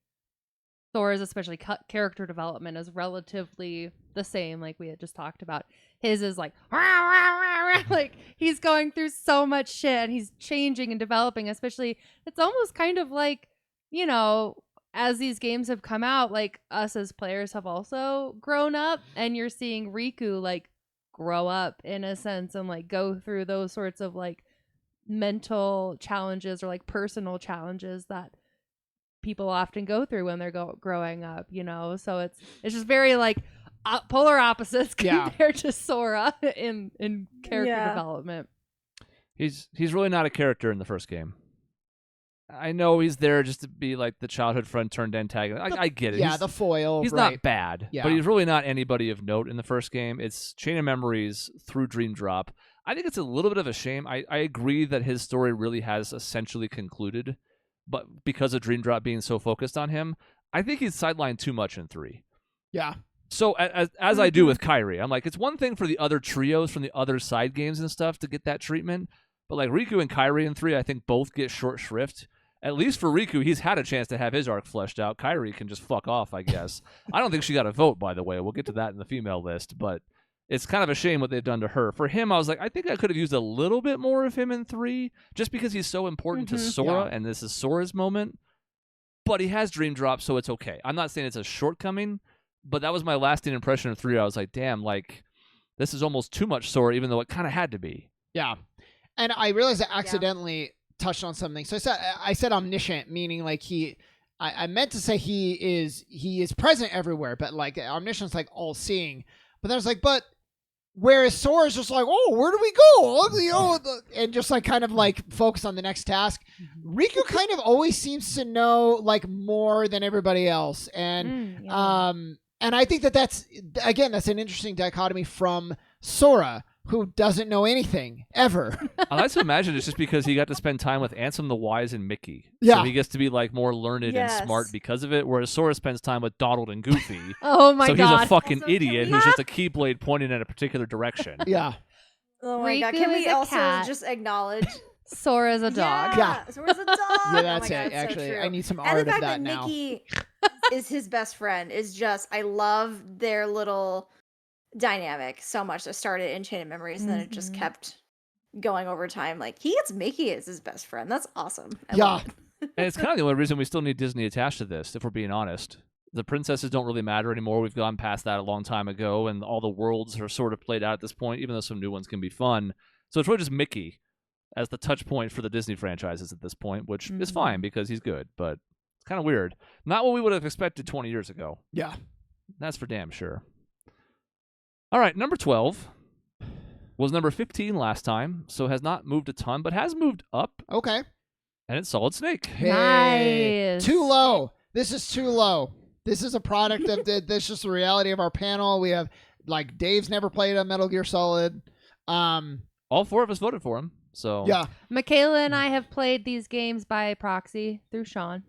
Sora's especially character development is relatively the same, like we had just talked about. His is like, rah, rah, rah, rah. Like he's going through so much shit and he's changing and developing, especially it's almost kind of like, you know, as these games have come out, like us as players have also grown up, and you're seeing Riku like grow up in a sense and like go through those sorts of like mental challenges or like personal challenges that people often go through when they're growing up, you know. So it's just very like polar opposites compared to Sora in character development. He's really not a character in the first game. I know he's there just to be like the childhood friend turned antagonist. I get it. Yeah, the foil. He's right. not bad, Yeah. but he's really not anybody of note in the first game. It's Chain of Memories through Dream Drop. I think it's a little bit of a shame. I agree that his story really has essentially concluded, but because of Dream Drop being so focused on him, I think he's sidelined too much in 3. Yeah. So as I do with Kairi, I'm like, it's one thing for the other trios from the other side games and stuff to get that treatment, but like Riku and Kairi in 3, I think both get short shrift. At least for Riku, he's had a chance to have his arc fleshed out. Kairi can just fuck off, I guess. I don't think she got a vote, by the way. We'll get to that in the female list, but it's kind of a shame what they've done to her. For him, I was like, I think I could have used a little bit more of him in 3, just because he's so important to Sora, and this is Sora's moment. But he has Dream Drop, so it's okay. I'm not saying it's a shortcoming, but that was my lasting impression of 3. I was like, damn, like, this is almost too much Sora, even though it kind of had to be. Yeah. And I realized I accidentally touched on something. So I said omniscient, meaning like I meant to say he is present everywhere, but like omniscient's like all seeing. But then I was like, but whereas Sora's just like, oh, where do we go? You know, and just like kind of like focus on the next task. Riku kind of always seems to know like more than everybody else. And and I think that's an interesting dichotomy from Sora, who doesn't know anything ever. I like to imagine it's just because he got to spend time with Ansem the Wise and Mickey. Yeah. So he gets to be like more learned and smart because of it, whereas Sora spends time with Donald and Goofy. Oh my god. So he's a fucking Also, idiot who's just a Keyblade pointing in a particular direction. Yeah. Oh my god. Riku Can is we a also cat. just acknowledge Sora's a dog. Yeah. Sora's a dog. Yeah, that's oh my it. God, Actually, so true. I need some And art the of fact that that now. Mickey is his best friend is just, I love their little dynamic so much. That started in Chain of Memories and then it just kept going over time. Like, he gets Mickey as his best friend. That's awesome. I love it. And it's kind of the only reason we still need Disney attached to this, if we're being honest. The princesses don't really matter anymore. We've gone past that a long time ago, and all the worlds are sort of played out at this point, even though some new ones can be fun. So it's really just Mickey as the touch point for the Disney franchises at this point, which is fine because he's good, but it's kind of weird. Not what we would have expected 20 years ago. Yeah. That's for damn sure. All right, number 12 was number 15 last time, so has not moved a ton, but has moved up, Okay. and it's Solid Snake. Hey. Nice. Too low. This is too low. This is a product of that's just the reality of our panel. We have like Dave's never played a Metal Gear Solid. All 4 of us voted for him, so Yeah. Michaela and I have played these games by proxy through Sean.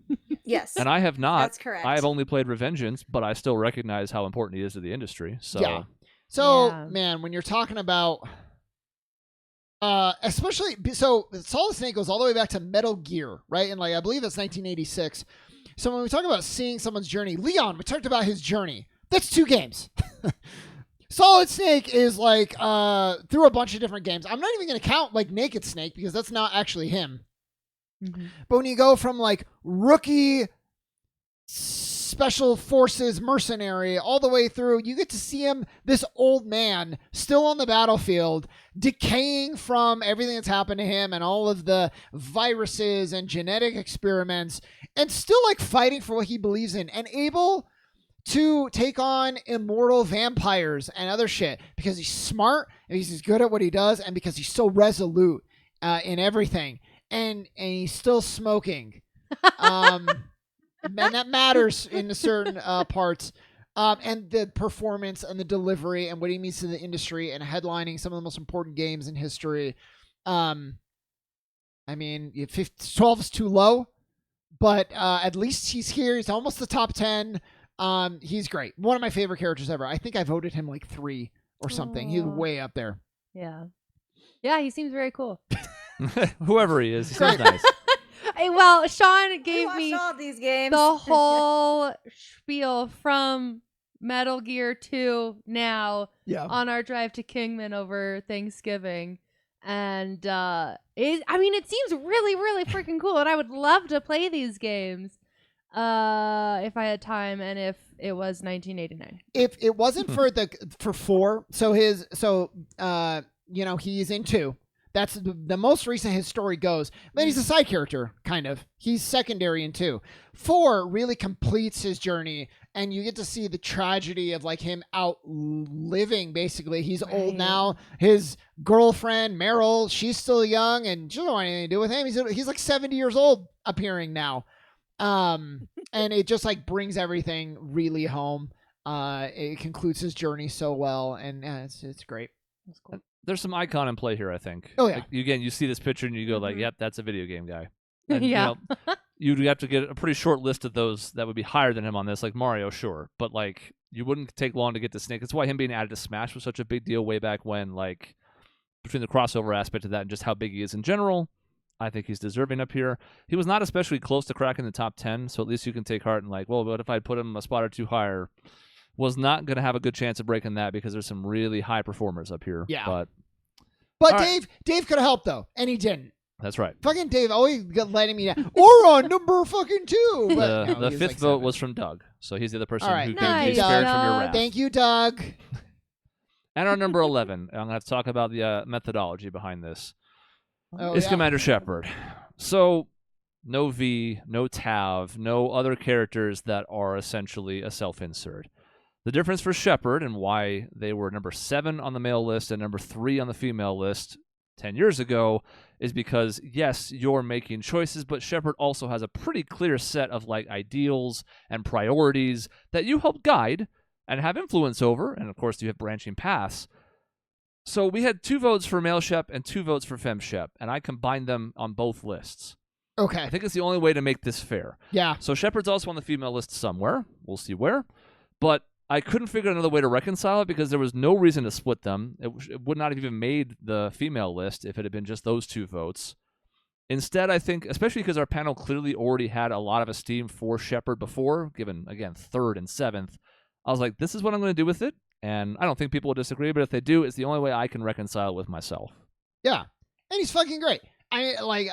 Yes. And I have not. That's correct. I have only played Revengeance, but I still recognize how important he is to the industry. So Yeah. So, Yeah. man, when you're talking about especially so Solid Snake goes all the way back to Metal Gear, right? And like I believe that's 1986. So when we talk about seeing someone's journey, Leon, we talked about his journey. That's 2 games. Solid Snake is like through a bunch of different games. I'm not even going to count like Naked Snake because that's not actually him. But when you go from like rookie special forces mercenary all the way through, you get to see him, this old man still on the battlefield, decaying from everything that's happened to him and all of the viruses and genetic experiments, and still like fighting for what he believes in and able to take on immortal vampires and other shit because he's smart and he's good at what he does and because he's so resolute in everything, and he's still smoking. And that matters in certain parts. And the performance and the delivery and what he means to the industry and headlining some of the most important games in history. I mean, 12 is too low, but at least he's here. He's almost the top 10. He's great. One of my favorite characters ever. I think I voted him like 3 or something. He's way up there. Yeah. Yeah, he seems very cool. whoever he is, he seems nice. Well, Sean gave watched me all these games. the whole spiel from Metal Gear 2 now Yeah. on our drive to Kingman over Thanksgiving. And it seems really, really freaking cool. And I would love to play these games if I had time and if it was 1989. If it wasn't for 4, he's in 2. That's the most recent his story goes. Then he's a side character, kind of. He's secondary in 2. 4 really completes his journey, and you get to see the tragedy of like him outliving. Basically, he's old now. His girlfriend Meryl, she's still young, and she doesn't want anything to do with him. He's like 70 years old, appearing now, and it just like brings everything really home. It concludes his journey so well, and it's great. That's cool. There's some icon in play here, I think. Oh, yeah. Like, again, you see this picture and you go like, yep, that's a video game guy. And, Yeah. You'd have to get a pretty short list of those that would be higher than him on this, like Mario, sure. But, like, you wouldn't take long to get to Snake. That's why him being added to Smash was such a big deal way back when, like, between the crossover aspect of that and just how big he is in general. I think he's deserving up here. He was not especially close to cracking the top 10, so at least you can take heart and like, well, what if I'd put him a spot or two higher? Was not going to have a good chance of breaking that because there's some really high performers up here. Yeah. But Dave could have helped though, and he didn't. that's right. Fucking Dave always letting me down. Or on number fucking 2. But The he was fifth like vote 7. was from Doug, so he's the other person All right. who Nice, can be spared from your Doug. wrath. Thank you, Doug. And our number 11, I'm going to have to talk about the methodology behind this. Oh, It's yeah. Commander Shepard. So, no V, no Tav, no other characters that are essentially a self-insert. The difference for Shepard and why they were number 7 on the male list and number 3 on the female list 10 years ago is because, yes, you're making choices, but Shepard also has a pretty clear set of like ideals and priorities that you help guide and have influence over, and of course you have branching paths. So we had 2 votes for male Shep and 2 votes for femme Shep, and I combined them on both lists. Okay. I think it's the only way to make this fair. Yeah. So Shepard's also on the female list somewhere. We'll see where. But I couldn't figure out another way to reconcile it because there was no reason to split them. It would not have even made the female list if it had been just those 2 votes. Instead, I think, especially because our panel clearly already had a lot of esteem for Shepard before, given, again, 3rd and 7th, I was like, this is what I'm going to do with it. And I don't think people will disagree, but if they do, it's the only way I can reconcile with myself. Yeah. And he's fucking great. I like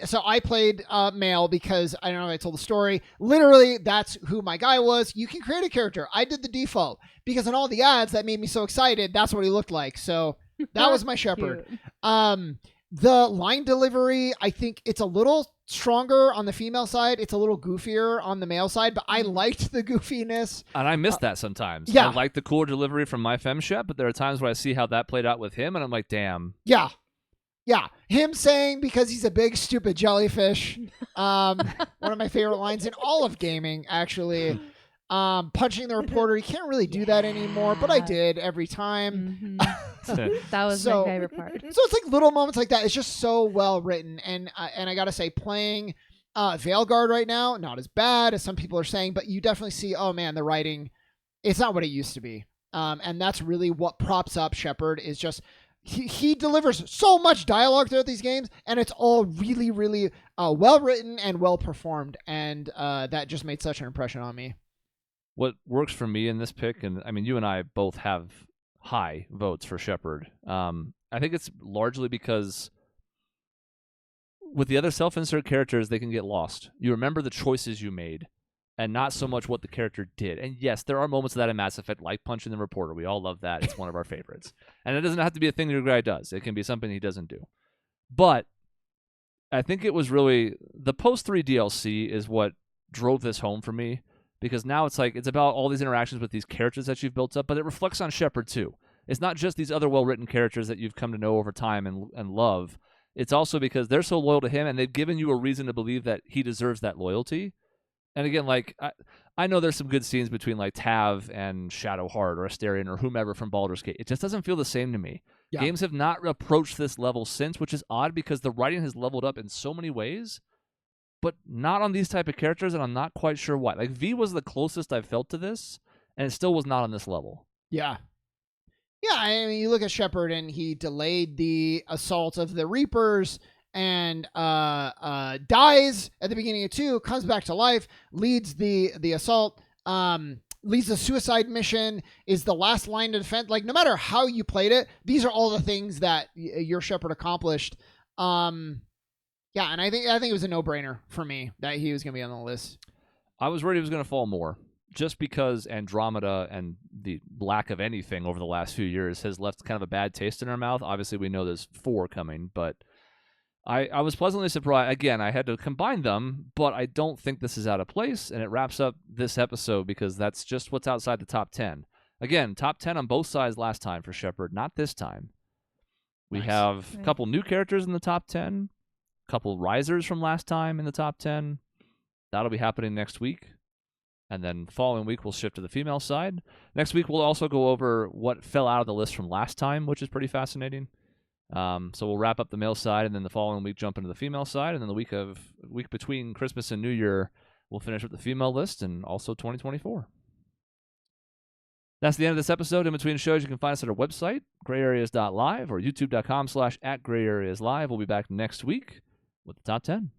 so I played male because I don't know if I told the story. Literally, that's who my guy was. You can create a character. I did the default because in all the ads that made me so excited, that's what he looked like. So that was my Shepard. Cute. The line delivery, I think it's a little stronger on the female side. It's a little goofier on the male side, but I liked the goofiness. And I miss that sometimes. Yeah. I like the cooler delivery from my femme Shep, but there are times where I see how that played out with him, and I'm like, damn. Yeah. Yeah. Him saying because he's a big, stupid jellyfish. One of my favorite lines in all of gaming, actually. Punching the reporter. You can't really do that anymore, but I did every time. That was So- my favorite part. So it's like little moments like that. It's just so well written. And I got to say, playing Veilguard right now, not as bad as some people are saying, but you definitely see, oh man, the writing, it's not what it used to be. And that's really what props up Shepard is just, he delivers so much dialogue throughout these games, and it's all really, really well written and well performed. And that just made such an impression on me. What works for me in this pick, and I mean, you and I both have high votes for Shepard. I think it's largely because with the other self-insert characters, they can get lost. You remember the choices you made and not so much what the character did. And yes, there are moments of that in Mass Effect, like punching the reporter. We all love that. It's one of our favorites. And it doesn't have to be a thing your guy does. It can be something he doesn't do. But I think it was really the post 3 DLC is what drove this home for me. Because now it's like, it's about all these interactions with these characters that you've built up, but it reflects on Shepard too. It's not just these other well-written characters that you've come to know over time and love. It's also because they're so loyal to him, and they've given you a reason to believe that he deserves that loyalty. And again, like, I know there's some good scenes between, like, Tav and Shadowheart or Asterion or whomever from Baldur's Gate. It just doesn't feel the same to me. Yeah. Games have not approached this level since, which is odd because the writing has leveled up in so many ways, but not on these type of characters, and I'm not quite sure why. Like, V was the closest I've felt to this, and it still was not on this level. Yeah. Yeah, I mean, you look at Shepard, and he delayed the assault of the Reapers and dies at the beginning of 2, comes back to life, leads the assault. leads a suicide mission, is the last line of defense. Like, no matter how you played it, these are all the things that your Shepard accomplished. Yeah, and I think it was a no-brainer for me that he was going to be on the list. I was worried he was going to fall more, just because Andromeda and the lack of anything over the last few years has left kind of a bad taste in our mouth. Obviously, we know there's 4 coming, but I was pleasantly surprised. Again, I had to combine them, but I don't think this is out of place, and it wraps up this episode because that's just what's outside the top 10. Again, top 10 on both sides last time for Shepard, not this time. We Nice. have a couple new characters in the top 10, a couple risers from last time in the top 10. That'll be happening next week. And then following week, we'll shift to the female side. Next week, we'll also go over what fell out of the list from last time, which is pretty fascinating. So we'll wrap up the male side, and then the following week jump into the female side, and then the week between Christmas and New Year, we'll finish with the female list and also 2024. That's the end of this episode. In between shows, you can find us at our website, grayareas.live, or youtube.com/@grayareaslive. We'll be back next week with the top 10.